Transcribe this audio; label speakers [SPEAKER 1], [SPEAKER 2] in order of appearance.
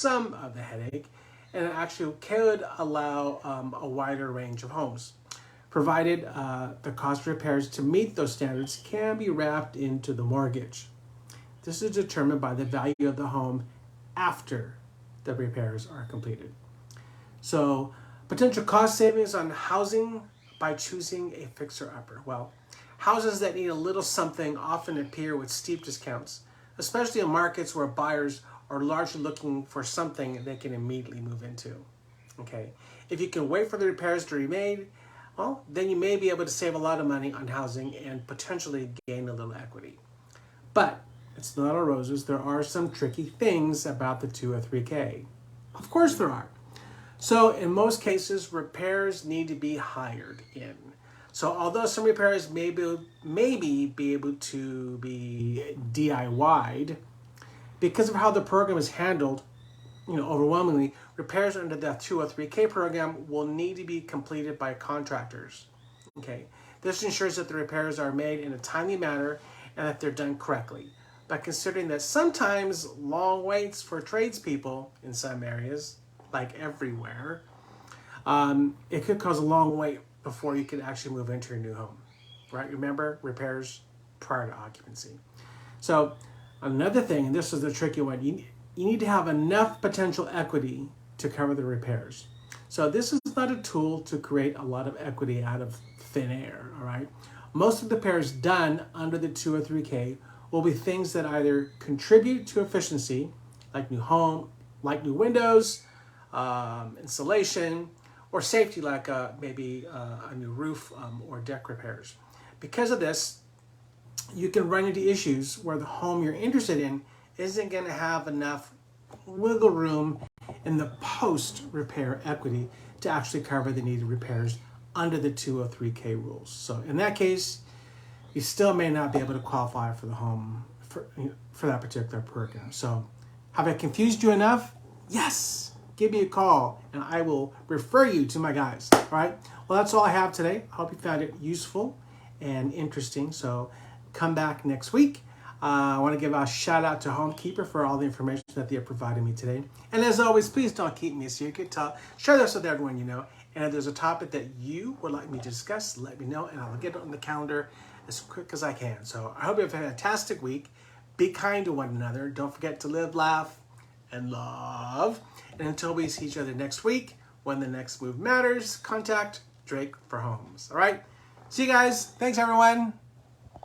[SPEAKER 1] some of the headache, and it actually could allow a wider range of homes, provided the cost of repairs to meet those standards can be wrapped into the mortgage. This is determined by the value of the home after the repairs are completed. So, potential cost savings on housing by choosing a fixer-upper. Well, houses that need a little something often appear with steep discounts, especially in markets where buyers are largely looking for something they can immediately move into. Okay, if you can wait for the repairs to be made, well, then you may be able to save a lot of money on housing and potentially gain a little equity. But it's not all roses. There are some tricky things about the 203K. Of course there are. So in most cases, repairs need to be hired in. So although some repairs may be able to be DIY'd, because of how the program is handled, overwhelmingly, repairs under the 203K program will need to be completed by contractors. Okay, this ensures that the repairs are made in a timely manner and that they're done correctly. But considering that sometimes long waits for tradespeople in some areas, like everywhere, it could cause a long wait before you can actually move into your new home, right? Remember, repairs prior to occupancy. So another thing, and this is the tricky one, you need to have enough potential equity to cover the repairs. So this is not a tool to create a lot of equity out of thin air, all right? Most of the repairs done under the 203K will be things that either contribute to efficiency, like new windows, insulation, or safety, like maybe a new roof or deck repairs. Because of this, you can run into issues where the home you're interested in isn't going to have enough wiggle room in the post-repair equity to actually cover the needed repairs under the 203K rules. So in that case, you still may not be able to qualify for the home for that particular program. So have I confused you enough? Yes. Give me a call and I will refer you to my guys. All right. Well, that's all I have today. I hope you found it useful and interesting. So come back next week. I want to give a shout out to Homekeeper for all the information that they have provided me today. And as always, please don't keep me a secret. Share this with everyone you know. And if there's a topic that you would like me to discuss, let me know and I'll get it on the calendar as quick as I can. So I hope you have a fantastic week. Be kind to one another. Don't forget to live, laugh, and love. And until we see each other next week, when the next move matters, contact Drake for Homes. All right? See you guys. Thanks, everyone.